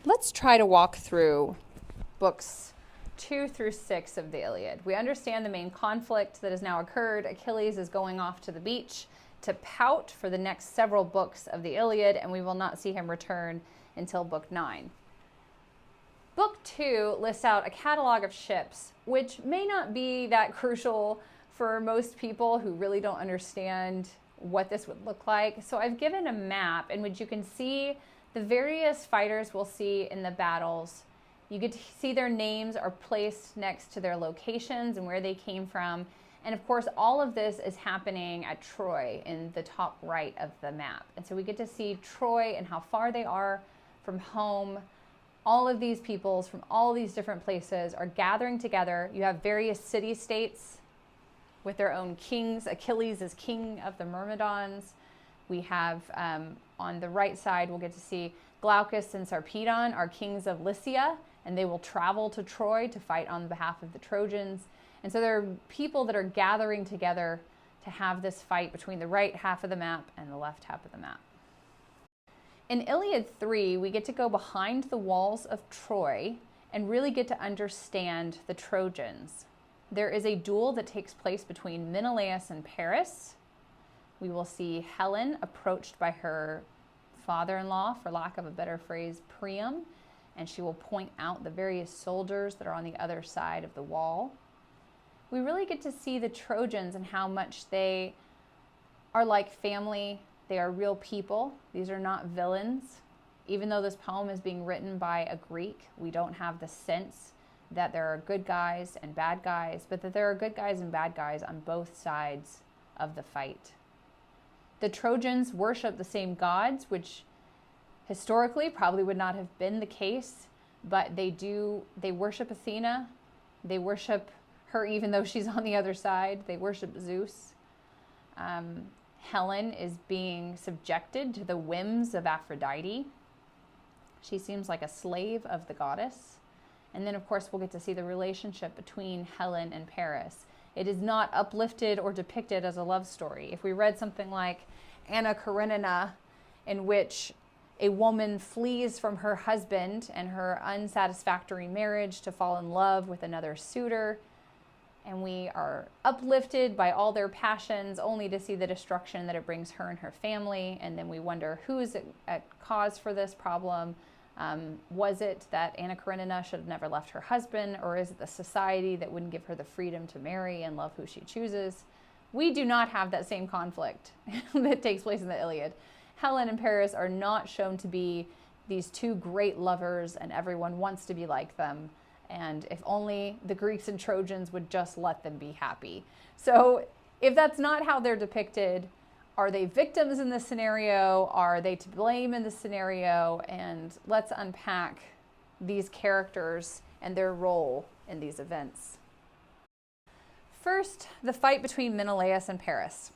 Let's try to walk through books 2 through 6 of the Iliad. We understand the main conflict that has now occurred. Achilles is going off to the beach to pout for the next several books of the Iliad, and we will not see him return until book 9. Book 2 lists out a catalog of ships, which may not be that crucial for most people who really don't understand what this would look like. So I've given a map in which you can see the various fighters we'll see in the battles. You get to see their names are placed next to their locations and where they came from. And of course, all of this is happening at Troy in the top right of the map. And so we get to see Troy and how far they are from home. All of these peoples from all these different places are gathering together. You have various city-states with their own kings. Achilles is king of the Myrmidons. We have on the right side, we'll get to see Glaucus and Sarpedon are kings of Lycia, and they will travel to Troy to fight on behalf of the Trojans. And so there are people that are gathering together to have this fight between the right half of the map and the left half of the map. In Iliad 3, we get to go behind the walls of Troy and really get to understand the Trojans. There is a duel that takes place between Menelaus and Paris. We will see Helen approached by her father-in-law, for lack of a better phrase, Priam, and she will point out the various soldiers that are on the other side of the wall. We really get to see the Trojans and how much they are like family. They are real people. These are not villains. Even though this poem is being written by a Greek, we don't have the sense that there are good guys and bad guys, but that there are good guys and bad guys on both sides of the fight. The Trojans worship the same gods, which historically probably would not have been the case, but they worship Athena. They worship her even though she's on the other side. They worship Zeus. Helen is being subjected to the whims of Aphrodite. She seems like a slave of the goddess. And then, of course, we'll get to see the relationship between Helen and Paris. It is not uplifted or depicted as a love story. If we read something like Anna Karenina, in which a woman flees from her husband and her unsatisfactory marriage to fall in love with another suitor, and we are uplifted by all their passions only to see the destruction that it brings her and her family, and then we wonder who is at cause for this problem. Was it that Anna Karenina should have never left her husband, or is it the society that wouldn't give her the freedom to marry and love who she chooses? We do not have that same conflict that takes place in the Iliad. Helen and Paris are not shown to be these two great lovers and everyone wants to be like them. And if only the Greeks and Trojans would just let them be happy. So if that's not how they're depicted, are they victims in this scenario? Are they to blame in this scenario? And let's unpack these characters and their role in these events. First, the fight between Menelaus and Paris.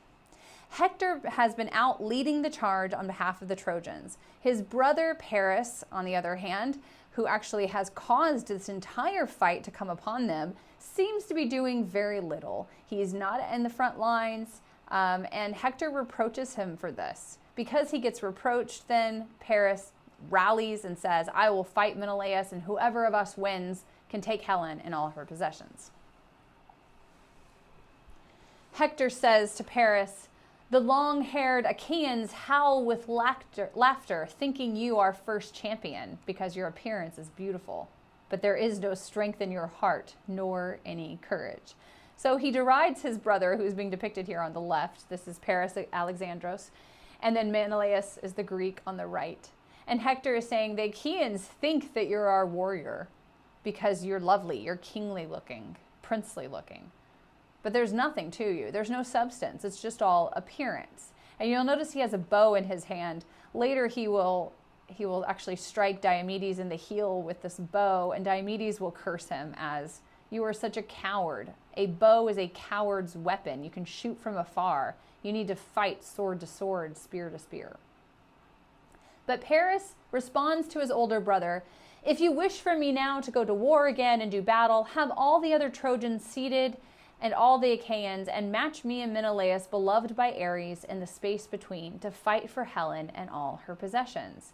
Hector has been out leading the charge on behalf of the Trojans. His brother Paris, on the other hand, who actually has caused this entire fight to come upon them, seems to be doing very little. He's not in the front lines. And Hector reproaches him for this. Because he gets reproached, then Paris rallies and says, I will fight Menelaus, and whoever of us wins can take Helen and all her possessions. Hector says to Paris, the long-haired Achaeans howl with laughter, thinking you are first champion, because your appearance is beautiful. But there is no strength in your heart, nor any courage. So he derides his brother, who's being depicted here on the left. This is Paris Alexandros. And then Menelaus is the Greek on the right. And Hector is saying the Achaeans think that you're our warrior because you're lovely, you're kingly looking, princely looking. But there's nothing to you. There's no substance. It's just all appearance. And you'll notice he has a bow in his hand. Later he will actually strike Diomedes in the heel with this bow, and Diomedes will curse him as, you are such a coward. A bow is a coward's weapon. You can shoot from afar. You need to fight sword to sword, spear to spear. But Paris responds to his older brother, if you wish for me now to go to war again and do battle, have all the other Trojans seated and all the Achaeans, and match me and Menelaus, beloved by Ares, in the space between, to fight for Helen and all her possessions.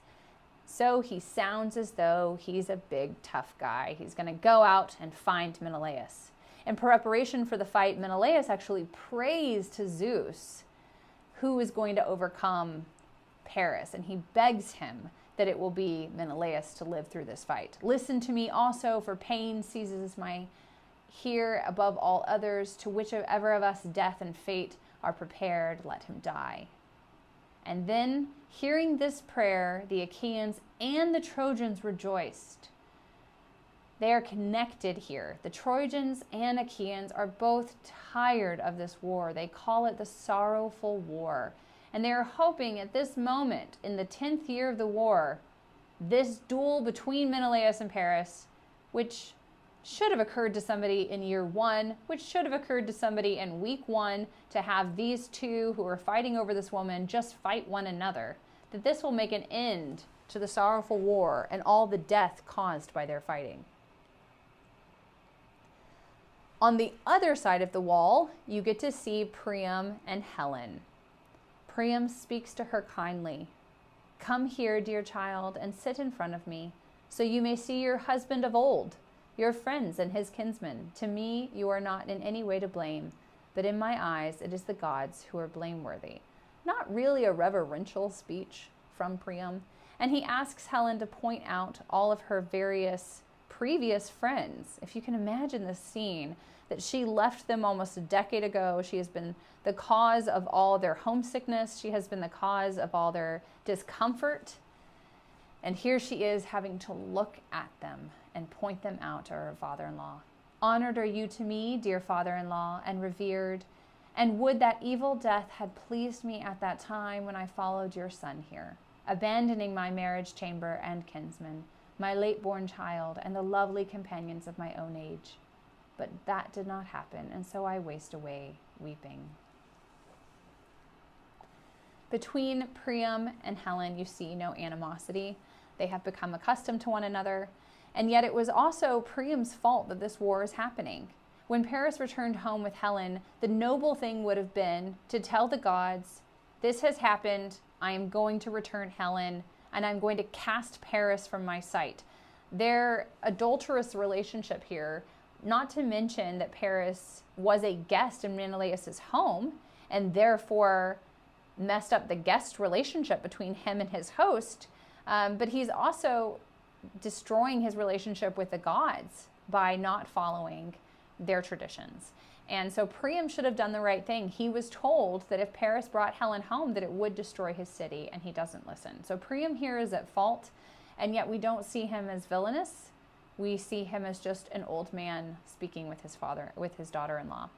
So he sounds as though he's a big, tough guy. He's going to go out and find Menelaus. In preparation for the fight, Menelaus actually prays to Zeus, who is going to overcome Paris, and he begs him that it will be Menelaus to live through this fight. Listen to me also, for pain seizes my here above all others. To whichever of us death and fate are prepared, let him die. And then, hearing this prayer, the Achaeans and the Trojans rejoiced. They are connected here. The Trojans and Achaeans are both tired of this war. They call it the sorrowful war. And they are hoping at this moment, in the 10th year of the war, this duel between Menelaus and Paris, which should have occurred to somebody in year 1, which should have occurred to somebody in week 1, to have these two who are fighting over this woman just fight one another, that this will make an end to the sorrowful war and all the death caused by their fighting. On the other side of the wall, you get to see Priam and Helen. Priam speaks to her kindly. Come here, dear child, and sit in front of me, so you may see your husband of old, your friends and his kinsmen. To me, you are not in any way to blame, but in my eyes, it is the gods who are blameworthy. Not really a reverential speech from Priam. And he asks Helen to point out all of her various previous friends. If you can imagine this scene, that she left them almost a decade ago. She has been the cause of all their homesickness. She has been the cause of all their discomfort. And here she is having to look at them and point them out to her father-in-law. Honored are you to me, dear father-in-law, and revered. And would that evil death had pleased me at that time when I followed your son here, abandoning my marriage chamber and kinsmen, my late-born child, and the lovely companions of my own age. But that did not happen, and so I waste away weeping. Between Priam and Helen, you see no animosity. They have become accustomed to one another, and yet it was also Priam's fault that this war is happening. When Paris returned home with Helen, the noble thing would have been to tell the gods, this has happened, I am going to return Helen, and I'm going to cast Paris from my sight. Their adulterous relationship here, not to mention that Paris was a guest in Menelaus's home and therefore messed up the guest relationship between him and his host, but he's also destroying his relationship with the gods by not following their traditions. And so Priam should have done the right thing. He was told that if Paris brought Helen home, that it would destroy his city, and he doesn't listen. So Priam here is at fault, and yet we don't see him as villainous. We see him as just an old man speaking with his daughter-in-law.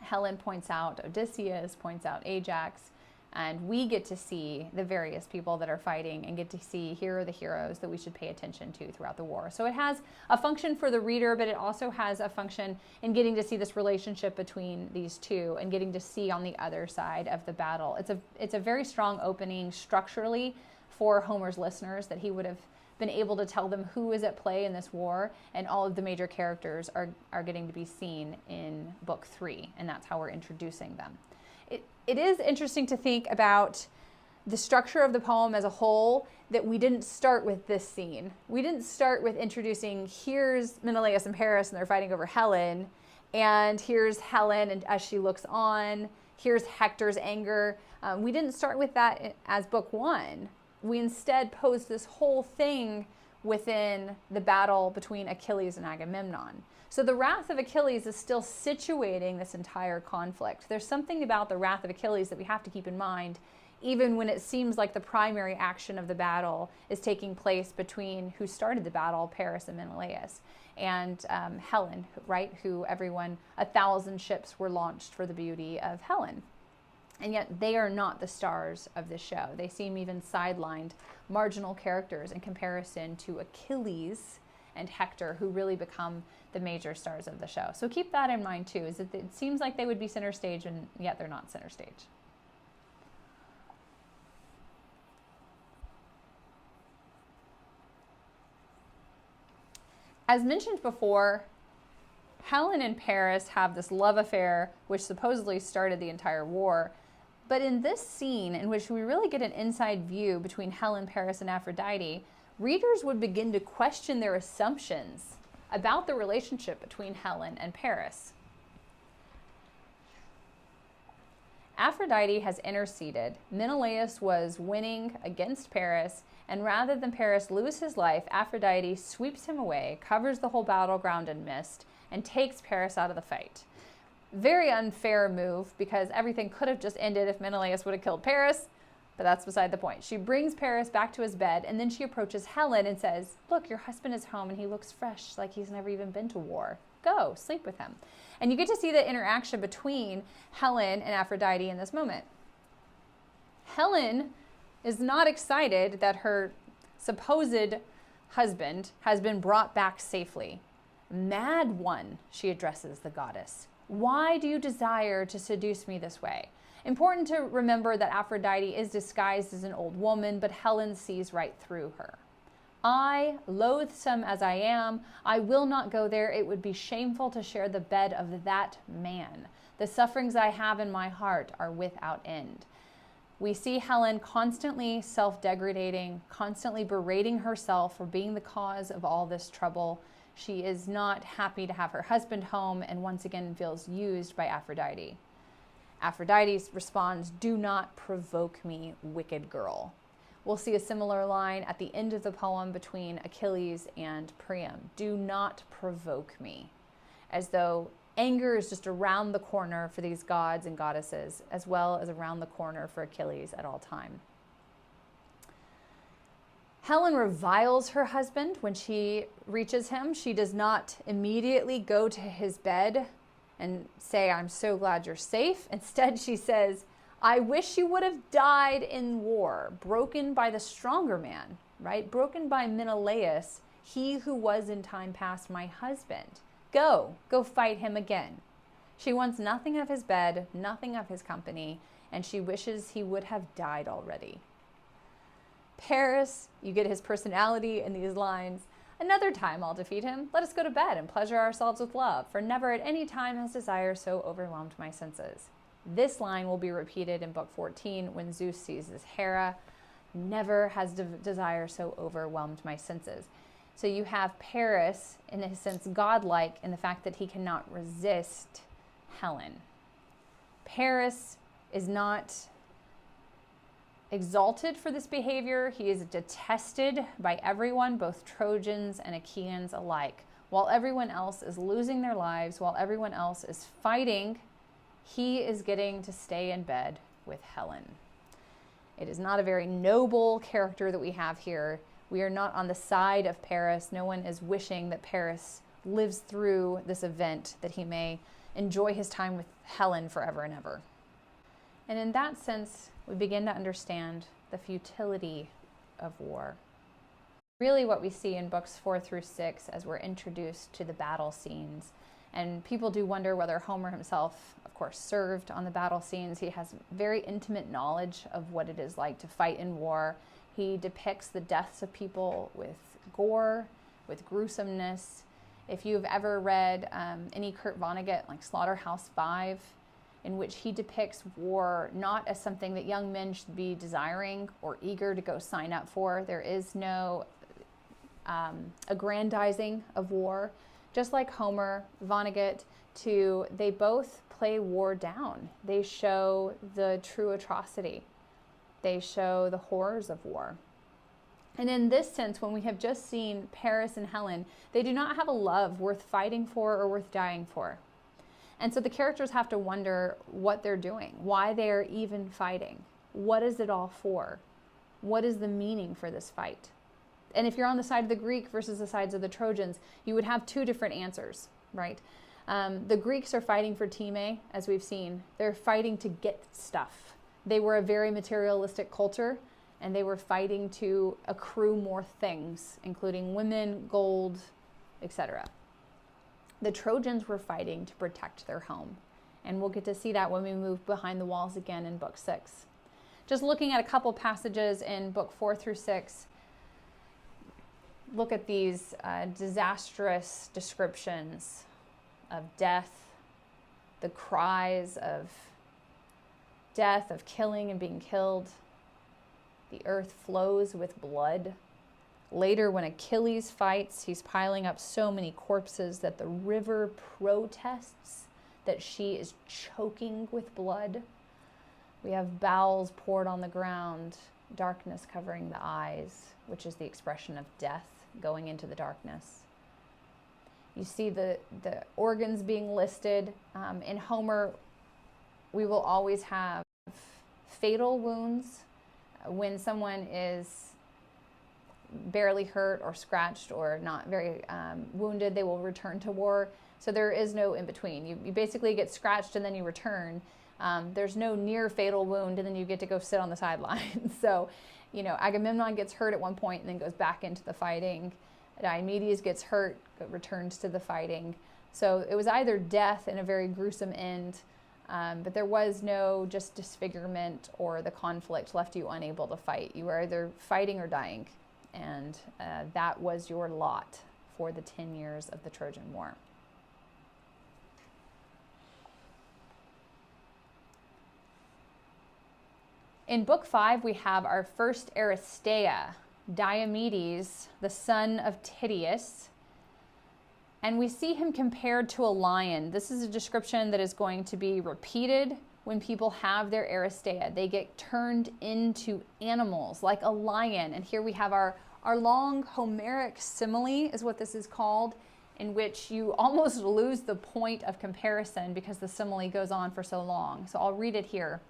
Helen points out Odysseus, points out Ajax, and we get to see the various people that are fighting and get to see here are the heroes that we should pay attention to throughout the war. So it has a function for the reader, but it also has a function in getting to see this relationship between these two and getting to see on the other side of the battle. It's a very strong opening structurally for Homer's listeners, that he would have been able to tell them who is at play in this war, and all of the major characters are getting to be seen in book 3, and that's how we're introducing them. It is interesting to think about the structure of the poem as a whole, that we didn't start with this scene. We didn't start with introducing, here's Menelaus and Paris and they're fighting over Helen, and here's Helen and as she looks on, here's Hector's anger. We didn't start with that as book 1. We instead posed this whole thing within the battle between Achilles and Agamemnon. So the wrath of Achilles is still situating this entire conflict. There's something about the wrath of Achilles that we have to keep in mind, even when it seems like the primary action of the battle is taking place between who started the battle, Paris and Menelaus, and Helen, right? Who 1,000 ships were launched for the beauty of Helen. And yet they are not the stars of the show. They seem even sidelined, marginal characters in comparison to Achilles and Hector, who really become the major stars of the show. So keep that in mind too, is that it seems like they would be center stage, and yet they're not center stage. As mentioned before, Helen and Paris have this love affair, which supposedly started the entire war. But in this scene, in which we really get an inside view between Helen, Paris, and Aphrodite, readers would begin to question their assumptions about the relationship between Helen and Paris. Aphrodite has interceded. Menelaus was winning against Paris, and rather than Paris lose his life, Aphrodite sweeps him away, covers the whole battleground in mist, and takes Paris out of the fight. Very unfair move, because everything could have just ended if Menelaus would have killed Paris, but that's beside the point. She brings Paris back to his bed, and then she approaches Helen and says, look, your husband is home and he looks fresh, like he's never even been to war. Go, sleep with him. And you get to see the interaction between Helen and Aphrodite in this moment. Helen is not excited that her supposed husband has been brought back safely. Mad one, she addresses the goddess. Why do you desire to seduce me this way? Important to remember that Aphrodite is disguised as an old woman, but Helen sees right through her. I, loathsome as I am, I will not go there. It would be shameful to share the bed of that man. The sufferings I have in my heart are without end. We see Helen constantly self-degrading, constantly berating herself for being the cause of all this trouble. She is not happy to have her husband home and once again feels used by Aphrodite. Aphrodite responds, do not provoke me, wicked girl. We'll see a similar line at the end of the poem between Achilles and Priam. Do not provoke me. As though anger is just around the corner for these gods and goddesses, as well as around the corner for Achilles at all time. Helen reviles her husband when she reaches him. She does not immediately go to his bed and say, I'm so glad you're safe. Instead, she says, I wish you would have died in war, broken by the stronger man, right? Broken by Menelaus, he who was in time past my husband. Go fight him again. She wants nothing of his bed, nothing of his company, and she wishes he would have died already. Paris, you get his personality in these lines. Another time I'll defeat him. Let us go to bed and pleasure ourselves with love, for never at any time has desire so overwhelmed my senses. This line will be repeated in book 14 when Zeus seizes Hera. Never has desire so overwhelmed my senses. So you have Paris, in a sense, godlike in the fact that he cannot resist Helen. Paris is not exalted for this behavior. He is detested by everyone, both Trojans and Achaeans alike. While everyone else is losing their lives, while everyone else is fighting, he is getting to stay in bed with Helen. It is not a very noble character that we have here. We are not on the side of Paris. No one is wishing that Paris lives through this event, that he may enjoy his time with Helen forever and ever. And in that sense, we begin to understand the futility of war. Really what we see in books 4 through 6 as we're introduced to the battle scenes. And people do wonder whether Homer himself, of course, served on the battle scenes. He has very intimate knowledge of what it is like to fight in war. He depicts the deaths of people with gore, with gruesomeness. If you've ever read any Kurt Vonnegut, like Slaughterhouse-Five, in which he depicts war not as something that young men should be desiring or eager to go sign up for. There is no aggrandizing of war. Just like Homer, Vonnegut, too, they both play war down. They show the true atrocity. They show the horrors of war. And in this sense, when we have just seen Paris and Helen, they do not have a love worth fighting for or worth dying for. And so the characters have to wonder what they're doing, why they are even fighting. What is it all for? What is the meaning for this fight? And if you're on the side of the Greek versus the sides of the Trojans, you would have two different answers, right? The Greeks are fighting for time, as we've seen. They're fighting to get stuff. They were a very materialistic culture, and they were fighting to accrue more things, including women, gold, etc. The Trojans were fighting to protect their home. And we'll get to see that when we move behind the walls again in book 6. Just looking at a couple passages in book 4 through 6, look at these disastrous descriptions of death, the cries of death, of killing and being killed. The earth flows with blood. Later, when Achilles fights, he's piling up so many corpses that the river protests that she is choking with blood. We have bowels poured on the ground, darkness covering the eyes, which is the expression of death going into the darkness. You see the organs being listed. In Homer, we will always have fatal wounds. When someone is barely hurt or scratched or not very wounded, they will return to war. So there is no in between. You basically get scratched and then you return. There's no near fatal wound and then you get to go sit on the sidelines. So, Agamemnon gets hurt at one point and then goes back into the fighting. Diomedes gets hurt, returns to the fighting. So it was either death and a very gruesome end, but there was no just disfigurement or the conflict left you unable to fight. You were either fighting or dying, and that was your lot for the 10 years of the Trojan War. In Book 5, we have our first Aristeia, Diomedes, the son of Tydeus, and we see him compared to a lion. This is a description that is going to be repeated when people have their Aristeia. They get turned into animals like a lion. And here we have our long Homeric simile is what this is called, in which you almost lose the point of comparison because the simile goes on for so long. So I'll read it here.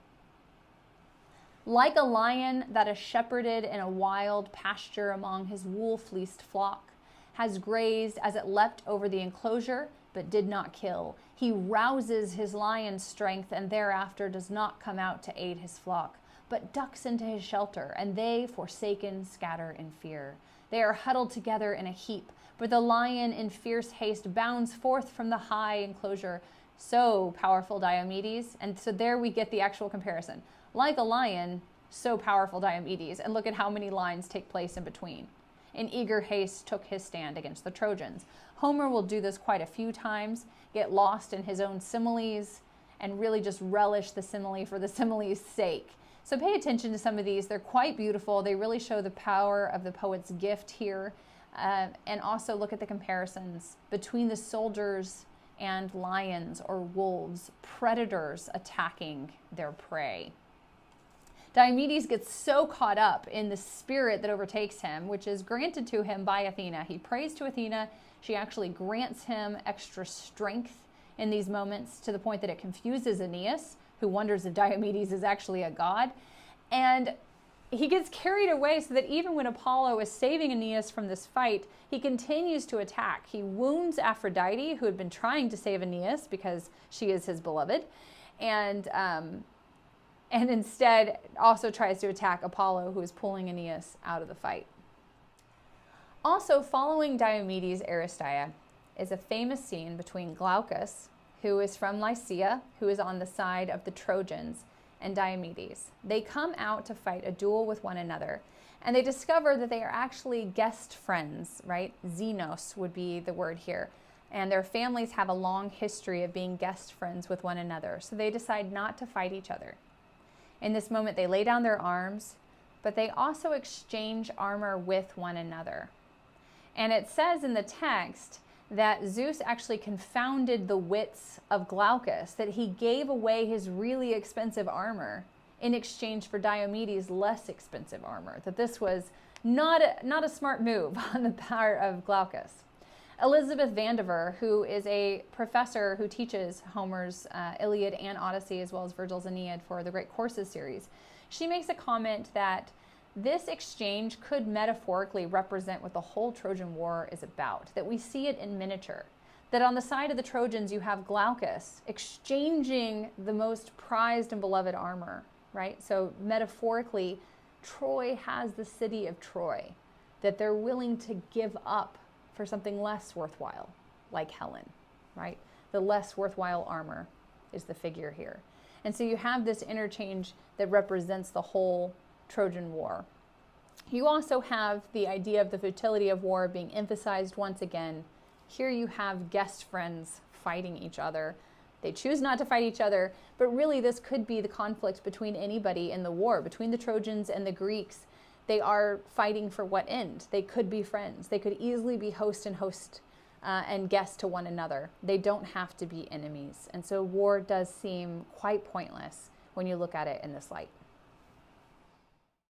Like a lion that is shepherded in a wild pasture among his wool-fleeced flock, has grazed as it leapt over the enclosure, but did not kill. He rouses his lion's strength and thereafter does not come out to aid his flock, but ducks into his shelter, and they, forsaken, scatter in fear. They are huddled together in a heap, but the lion in fierce haste bounds forth from the high enclosure. So powerful Diomedes, and so there we get the actual comparison. Like a lion, so powerful Diomedes, and look at how many lines take place in between. In eager haste took his stand against the Trojans. Homer will do this quite a few times, get lost in his own similes, and really just relish the simile for the simile's sake. So pay attention to some of these. They're quite beautiful. They really show the power of the poet's gift here. And also look at the comparisons between the soldiers and lions or wolves, predators attacking their prey. Diomedes gets so caught up in the spirit that overtakes him, which is granted to him by Athena. He prays to Athena. She actually grants him extra strength in these moments to the point that it confuses Aeneas, who wonders if Diomedes is actually a god. And he gets carried away so that even when Apollo is saving Aeneas from this fight, he continues to attack. He wounds Aphrodite, who had been trying to save Aeneas because she is his beloved, and instead also tries to attack Apollo, who is pulling Aeneas out of the fight. Also, following Diomedes' Aristeia is a famous scene between Glaucus, who is from Lycia, who is on the side of the Trojans, and Diomedes. They come out to fight a duel with one another, and they discover that they are actually guest friends, right? Xenos would be the word here. And their families have a long history of being guest friends with one another, so they decide not to fight each other. In this moment, they lay down their arms, but they also exchange armor with one another. And it says in the text that Zeus actually confounded the wits of Glaucus, that he gave away his really expensive armor in exchange for Diomedes' less expensive armor, that this was not a smart move on the part of Glaucus. Elizabeth Vandiver, who is a professor who teaches Homer's Iliad and Odyssey, as well as Virgil's Aeneid for the Great Courses series, she makes a comment that this exchange could metaphorically represent what the whole Trojan War is about, that we see it in miniature, that on the side of the Trojans you have Glaucus exchanging the most prized and beloved armor, right? So metaphorically, Troy has the city of Troy that they're willing to give up for something less worthwhile, like Helen, right? The less worthwhile armor is the figure here. And so you have this interchange that represents the whole Trojan War. You also have the idea of the futility of war being emphasized once again. Here you have guest friends fighting each other. They choose not to fight each other, but really this could be the conflict between anybody in the war, between the Trojans and the Greeks. They are fighting for what end? They could be friends. They could easily be host and guest to one another. They don't have to be enemies. And so war does seem quite pointless when you look at it in this light.